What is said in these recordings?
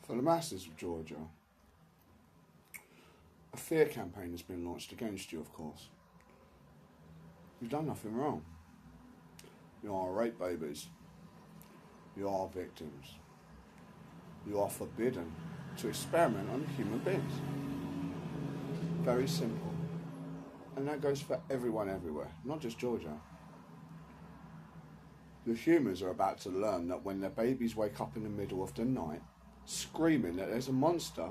For the masses of Georgia, a fear campaign has been launched against you, of course. You've done nothing wrong. You are rape babies. You are victims. You are forbidden to experiment on human beings. Very simple. And that goes for everyone everywhere, not just Georgia. The humans are about to learn that when their babies wake up in the middle of the night, screaming that there's a monster,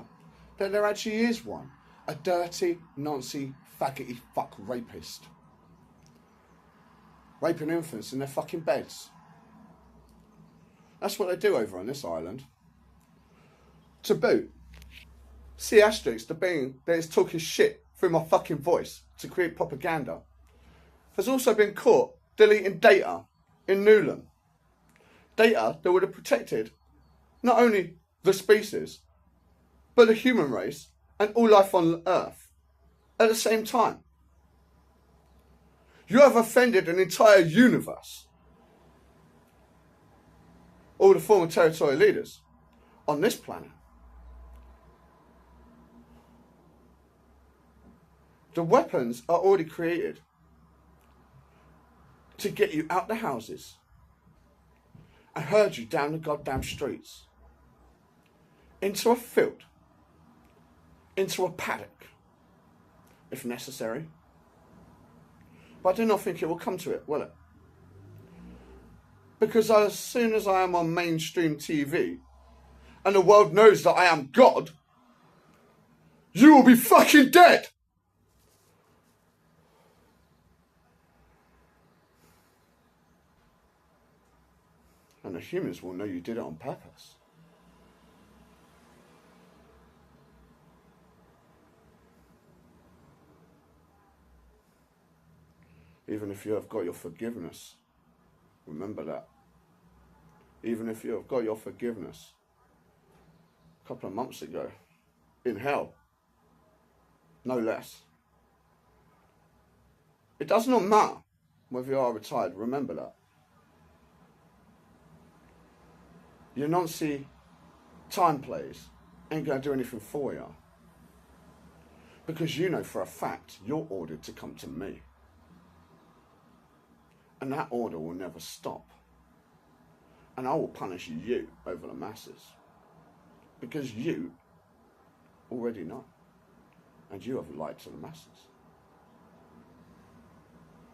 that there actually is one. A dirty, Nazi, faggoty fuck rapist. Raping infants in their fucking beds. That's what they do over on this island. To boot, C Asterix, the being that is talking shit through my fucking voice to create propaganda, has also been caught deleting data in Newland. Data that would have protected not only the species, but the human race and all life on Earth at the same time. You have offended an entire universe. All the former territorial leaders on this planet. The weapons are already created to get you out the houses and herd you down the goddamn streets, into a field, into a paddock, if necessary. But I do not think it will come to it, will it? Because as soon as I am on mainstream TV and the world knows that I am God, you will be fucking dead! And the humans will know you did it on purpose. Even if you have got your forgiveness, remember that. Even if you have got your forgiveness a couple of months ago, in hell, no less. It does not matter whether you are retired, remember that. Your Nazi time plays ain't going to do anything for you. Because you know for a fact you're ordered to come to me. And that order will never stop. And I will punish you over the masses. Because you already know. And you have lied to the masses.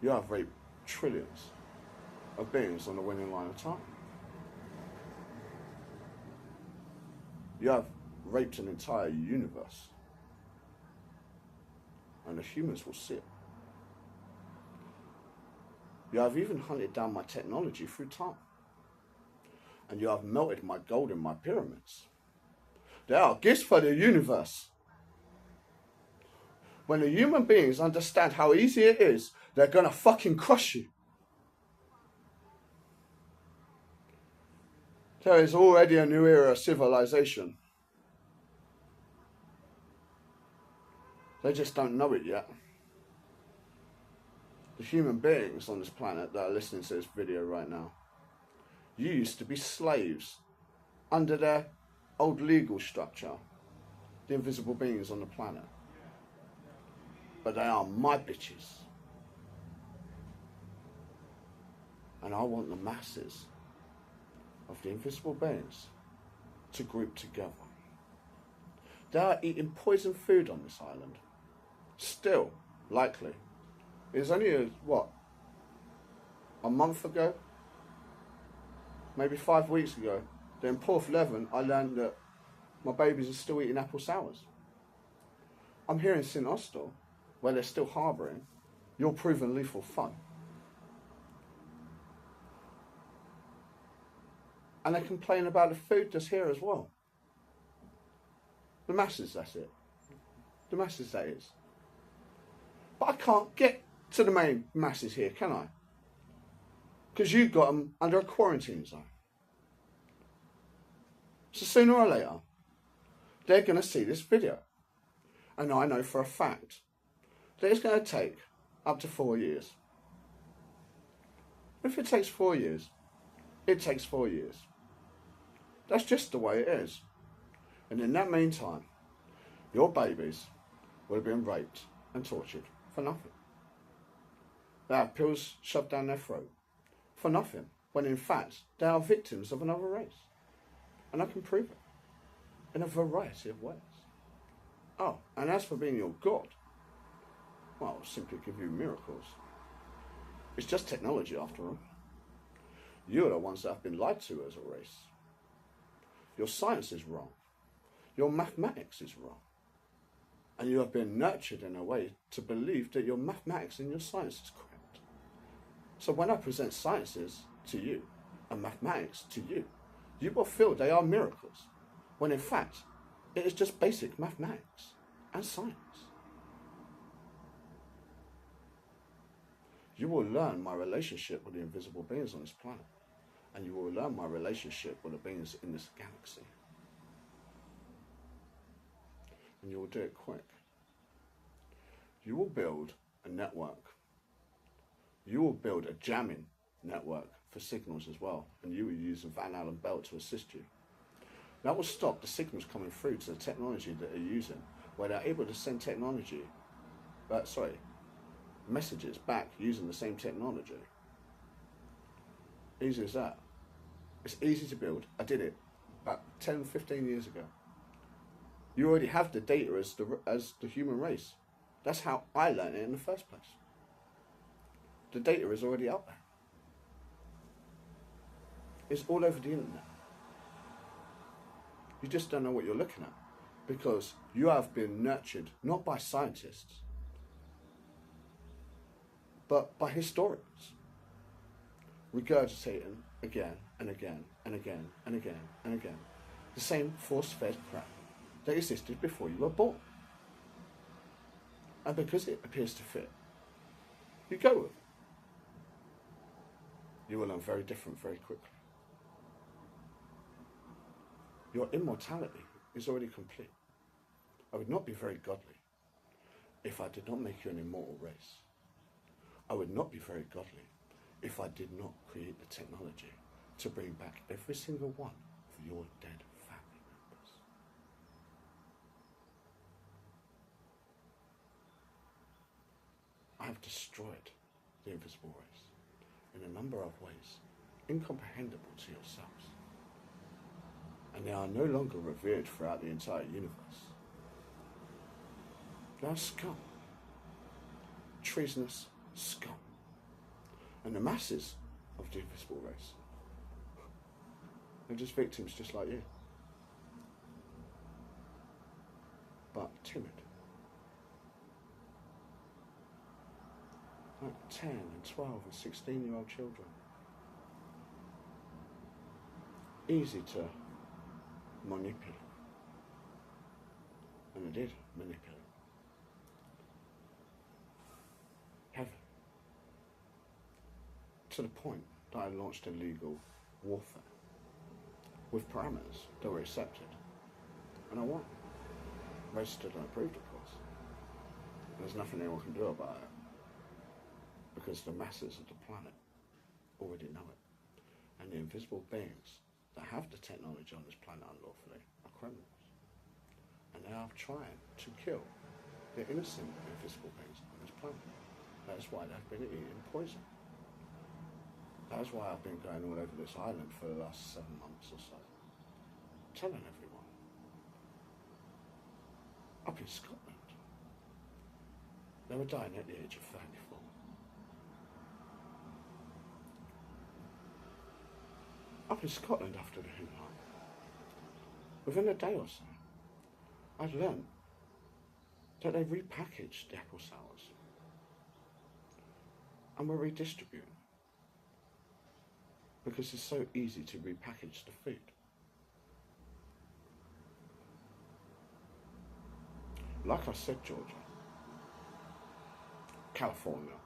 You have raped trillions of beings on the winning line of time. You have raped an entire universe. And the humans will see it. You have even hunted down my technology through time. And you have melted my gold in my pyramids. They are gifts for the universe. When the human beings understand how easy it is, they're gonna fucking crush you. There is already a new era of civilization. They just don't know it yet. The human beings on this planet that are listening to this video right now, you used to be slaves under their old legal structure, the invisible beings on the planet. But they are my bitches. And I want the masses of the invisible beings to group together. They are eating poison food on this island. Still, likely. It was only, a month ago? Maybe 5 weeks ago. That in Port 11, I learned that my babies are still eating apple sours. I'm here in St. Austell, where they're still harbouring your proven lethal fun. And they complain about the food that's here as well. The masses, that's it. The masses, that is. But I can't get to the main masses here, can I? Because you've got them under a quarantine zone. So sooner or later, they're going to see this video. And I know for a fact that it's going to take up to 4 years. If it takes 4 years, it takes 4 years. That's just the way it is. And in that meantime, your babies would have been raped and tortured for nothing. They have pills shoved down their throat for nothing, when in fact they are victims of another race. And I can prove it in a variety of ways. Oh, and as for being your God, well, I'll simply give you miracles. It's just technology after all. You're the ones that have been lied to as a race. Your science is wrong. Your mathematics is wrong. And you have been nurtured in a way to believe that your mathematics and your science is correct. So when I present sciences to you and mathematics to you, you will feel they are miracles, when in fact it is just basic mathematics and science. You will learn my relationship with the invisible beings on this planet, and you will learn my relationship with the beings in this galaxy. And you will do it quick. You will build a network. You will build a jamming network for signals as well, and you will use a Van Allen belt to assist you. That will stop the signals coming through to the technology that they're using, where they're able to send messages back using the same technology. Easy as that. It's easy to build. I did it about 10, 15 years ago. You already have the data as the human race. That's how I learned it in the first place. The data is already out there. It's all over the internet. You just don't know what you're looking at, because you have been nurtured not by scientists, but by historians, regurgitating again and again and again and again and again the same force-fed crap that existed before you were born. And because it appears to fit, you go with it. You will learn very different very quickly. Your immortality is already complete. I would not be very godly if I did not make you an immortal race. I would not be very godly if I did not create the technology to bring back every single one of your dead family members. I have destroyed the invisible race in a number of ways incomprehensible to yourselves. And they are no longer revered throughout the entire universe. They are scum. Treasonous scum. And the masses of the invisible race, they're just victims just like you. But timid. Like 10 and 12 and 16-year-old children. Easy to manipulate. And I did manipulate. Heavily. To the point that I launched illegal warfare with parameters that were accepted. And I won. Registered and approved, of course. And there's nothing anyone can do about it, because the masses of the planet already know it. And the invisible beings that have the technology on this planet unlawfully are criminals. And they are trying to kill the innocent invisible beings on this planet. That is why they've been eating poison. That is why I've been going all over this island for the last 7 months or so, telling everyone. Up in Scotland, they were dying at the age of 34. Up in Scotland after the hoo-ha, within a day or so, I'd learned that they repackaged the apple sours and were redistributing, because it's so easy to repackage the food. Like I said, Georgia, California,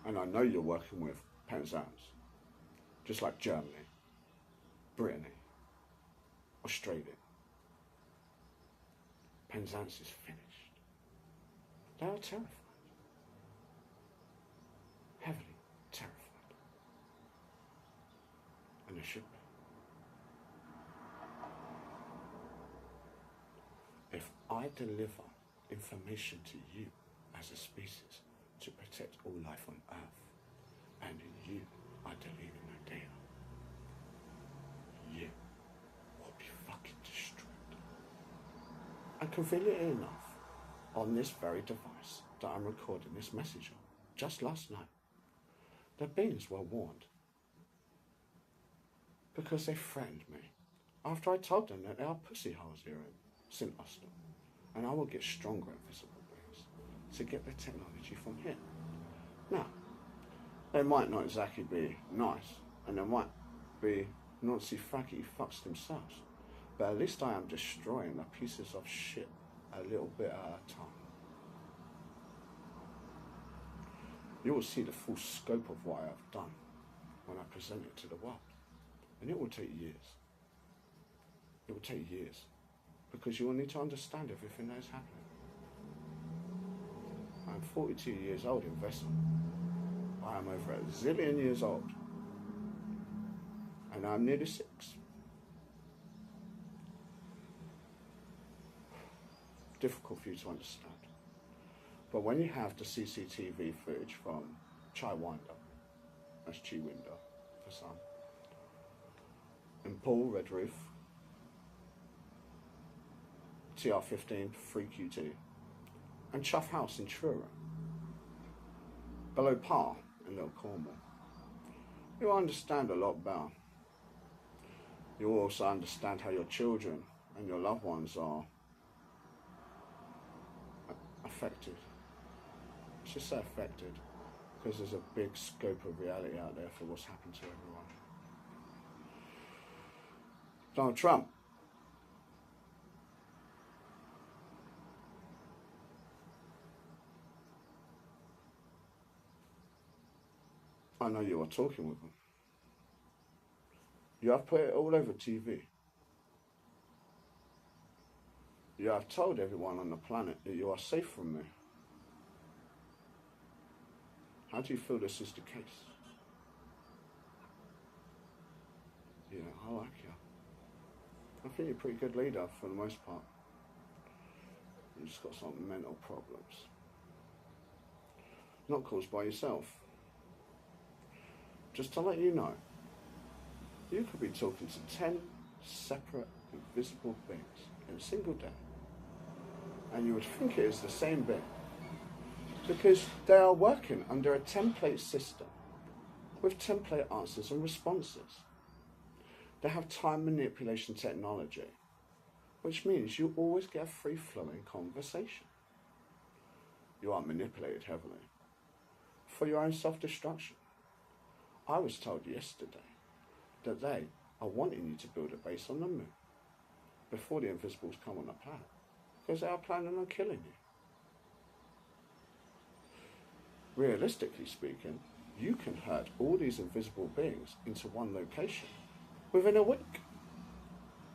and I know you're working with Penzance, just like Germany, Brittany, Australia. Penzance is finished. They are terrified. Heavily terrified. And they should be. if I deliver information to you as a species to protect all life on Earth, and you are deleting the data, you will be fucking destroyed. And conveniently enough, on this very device that I'm recording this message on, just last night, the beings were warned because they threatened me after I told them that they are pussy holes here in St. Austell, and I will get stronger invisible beings to get the technology from here. Now, they might not exactly be nice, and they might be Nazi fraggy fucks themselves, but at least I am destroying the pieces of shit a little bit at a time. You will see the full scope of what I have done when I present it to the world. And it will take years. It will take years. Because you will need to understand everything that is happening. I'm 42 years old in Vessel. I am over a zillion years old. And I'm nearly 6. Difficult for you to understand. But when you have the CCTV footage from Chaiwanda, that's Chiwinda for some, and Paul Redroof, TR15 3QT, and Chuff House in Truro, below par in Little Cornwall, you'll understand a lot better. You'll also understand how your children and your loved ones are affected. Let's just say affected, because there's a big scope of reality out there for what's happened to everyone. Donald Trump. I know you are talking with him. You have put it all over TV. You have told everyone on the planet that you are safe from me. How do you feel this is the case? Yeah, I like you. I think you're a pretty good leader for the most part. You've just got some mental problems. Not caused by yourself. Just to let you know, you could be talking to 10 separate invisible beings in a single day. And you would think it is the same being. Because they are working under a template system with template answers and responses. They have time manipulation technology, which means you always get a free-flowing conversation. You are manipulated heavily for your own self-destruction. I was told yesterday that they are wanting you to build a base on the moon before the Invisibles come on the planet, because they are planning on killing you. Realistically speaking, you can herd all these invisible beings into one location within a week,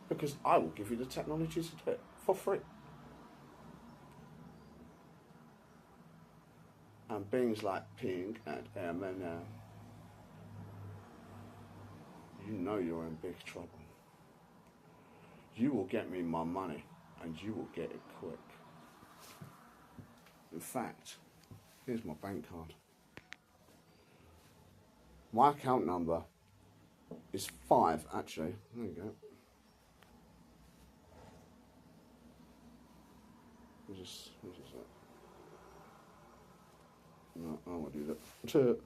because I will give you the technology to do it for free. And beings like Ping and MNM, you know you're in big trouble. You will get me my money, and you will get it quick. In fact, here's my bank card. My account number is 5, actually. There you go. What is that? No, I don't want to do that.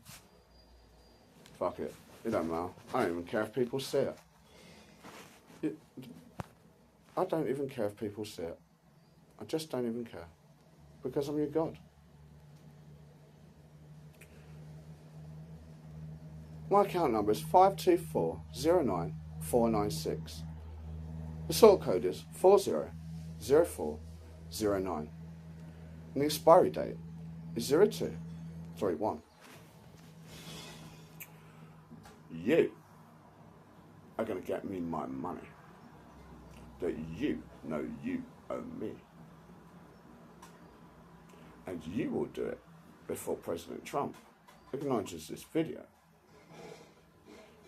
Fuck it. It don't matter. I don't even care if people see it. I don't even care if people see it. I just don't even care. Because I'm your God. My account number is 52409 The sort code is 400409. And the expiry date is 0231. You are going to get me my money that you know you owe me. And you will do it before President Trump acknowledges this video.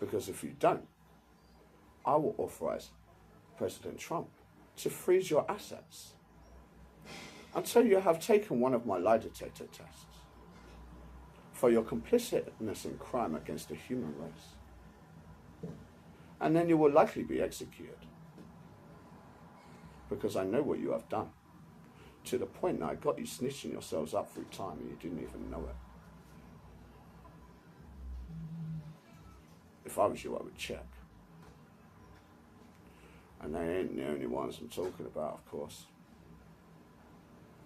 Because if you don't, I will authorize President Trump to freeze your assets until you have taken one of my lie detector tests for your complicitness in crime against the human race. And then you will likely be executed. Because I know what you have done. To the point that I got you snitching yourselves up through time and you didn't even know it. If I was you, I would check. And they ain't the only ones I'm talking about, of course.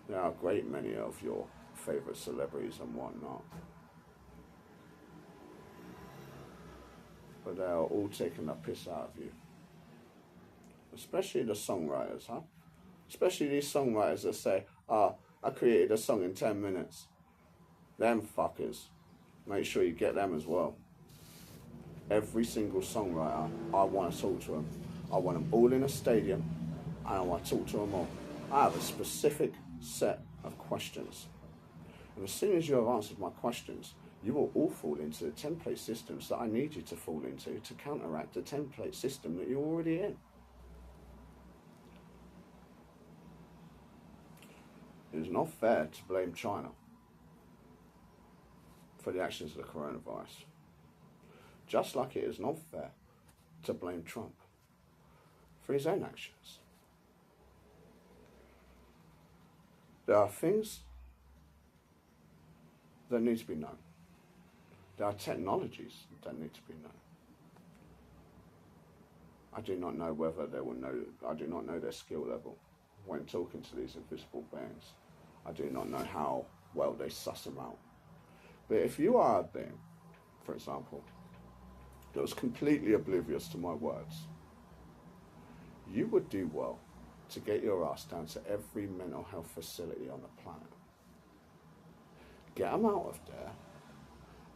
There are a great many of your favourite celebrities and whatnot. But they are all taking the piss out of you. Especially the songwriters, huh? Especially these songwriters that say, I created a song in 10 minutes. Them fuckers. Make sure you get them as well. Every single songwriter, I want to talk to them. I want them all in a stadium, and I want to talk to them all. I have a specific set of questions. And as soon as you have answered my questions, you will all fall into the template systems that I need you to fall into to counteract the template system that you're already in. It is not fair to blame China for the actions of the coronavirus. Just like it is not fair to blame Trump for his own actions. There are things that need to be known. There are technologies that need to be known. I do not know whether they will know, I do not know their skill level when talking to these invisible beings. I do not know how well they suss them out. But if you are a being, for example, that was completely oblivious to my words, you would do well to get your ass down to every mental health facility on the planet. Get them out of there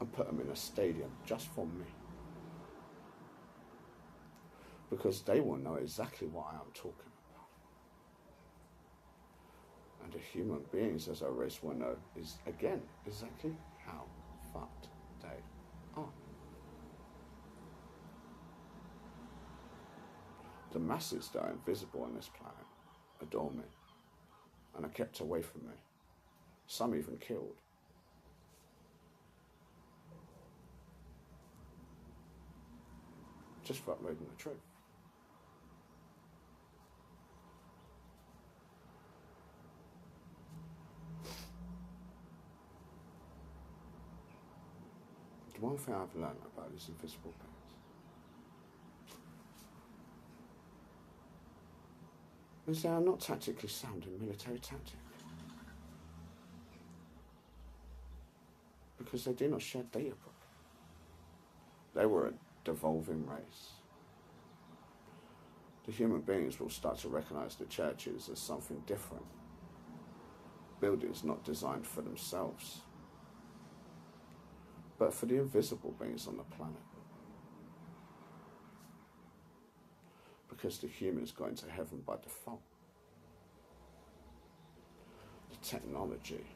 and put them in a stadium just for me. Because they will know exactly what I am talking about. And the human beings as a race will know is, again, exactly how fucked they are. The masses that are invisible on this planet adore me and are kept away from me. Some even killed. Just for uploading the truth. The one thing I've learned about these invisible beings is they are not tactically sound in military tactics. Because they do not share data properly. They were a devolving race. The human beings will start to recognize the churches as something different. Buildings not designed for themselves, but for the invisible beings on the planet. Because the humans go into heaven by default. The technology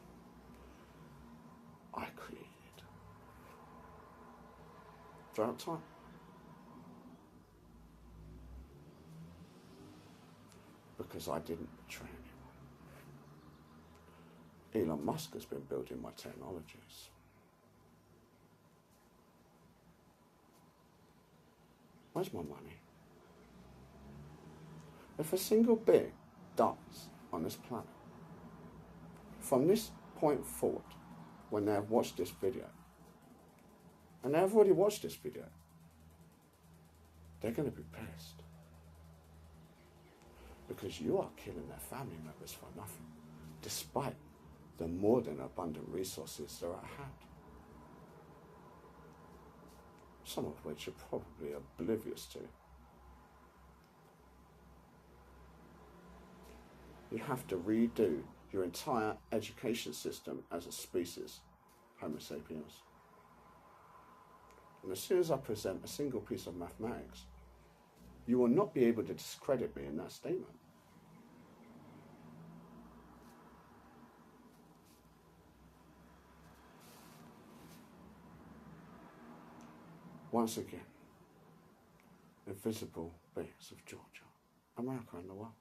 I created throughout time. Because I didn't betray anyone. Elon Musk has been building my technologies. Where's my money? If a single being dies on this planet, from this point forward, when they have watched this video, and they have already watched this video, they're going to be pissed. Because you are killing their family members for nothing, despite the more than abundant resources they're at hand. Some of which you're probably oblivious to. You have to redo your entire education system as a species, Homo sapiens. And as soon as I present a single piece of mathematics, you will not be able to discredit me in that statement. Once again, invisible beings of Georgia, America and the world.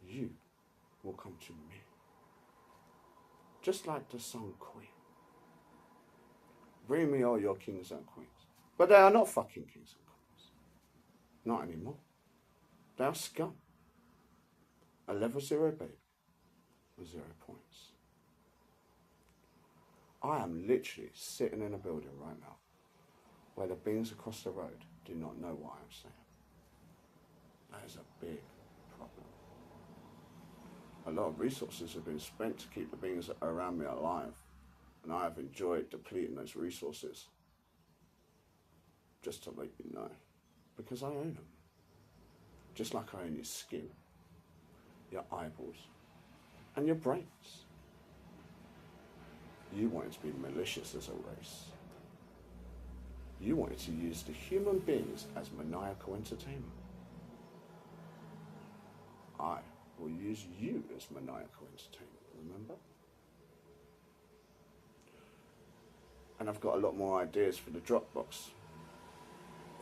you will come to me. Just like the song Queen. Bring me all your kings and queens. But they are not fucking kings and queens. Not anymore. They are scum. A level 0 baby with 0 points. I am literally sitting in a building right now where the beings across the road do not know what I'm saying. That is a big problem. A lot of resources have been spent to keep the beings around me alive, and I have enjoyed depleting those resources. Just to let you know, because I own them. Just like I own your skin, your eyeballs, and your brains. You wanted to be malicious as a race. You wanted to use the human beings as maniacal entertainment. I will use you as maniacal entertainment, remember? And I've got a lot more ideas for the Dropbox.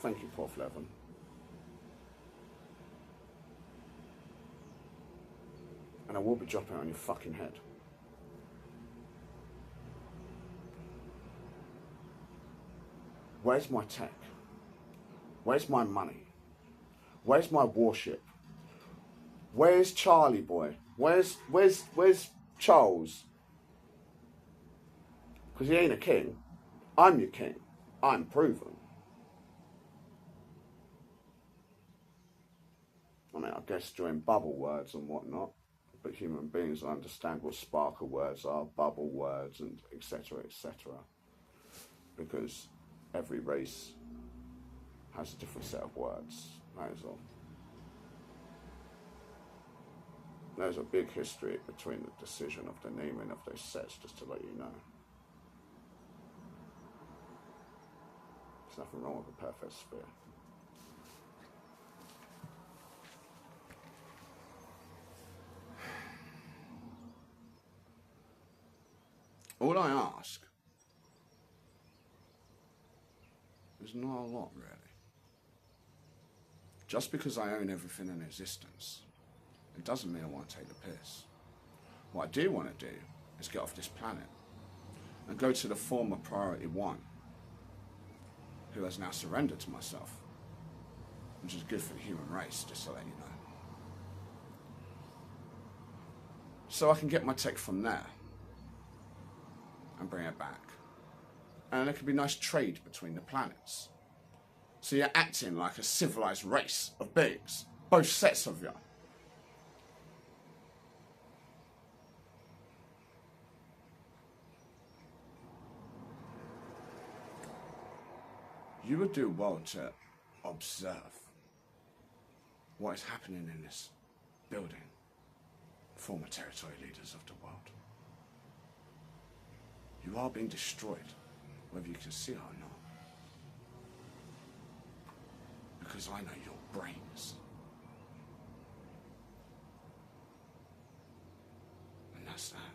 Thank you, Prof. Levin. And I will be dropping it on your fucking head. Where's my tech? Where's my money? Where's my warship? Where's Charlie boy? Where's Charles? Because he ain't a king. I'm your king. I'm proven. I mean, I guess during bubble words and whatnot, but human beings understand what sparkle words are, bubble words, and etc., etc. Because every race has a different set of words. That is all. There's a big history between the decision of the naming of those sets, just to let you know. There's nothing wrong with a perfect sphere. All I ask is not a lot, really. Just because I own everything in existence, it doesn't mean I want to take the piss. What I do want to do is get off this planet and go to the former Priority 1, who has now surrendered to myself, which is good for the human race, just to let you know. So I can get my tech from there and bring it back. And there could be nice trade between the planets. So you're acting like a civilized race of beings, both sets of you. You would do well to observe what is happening in this building, former territory leaders of the world. You are being destroyed, whether you can see it or not. Because I know your brains. And that's that.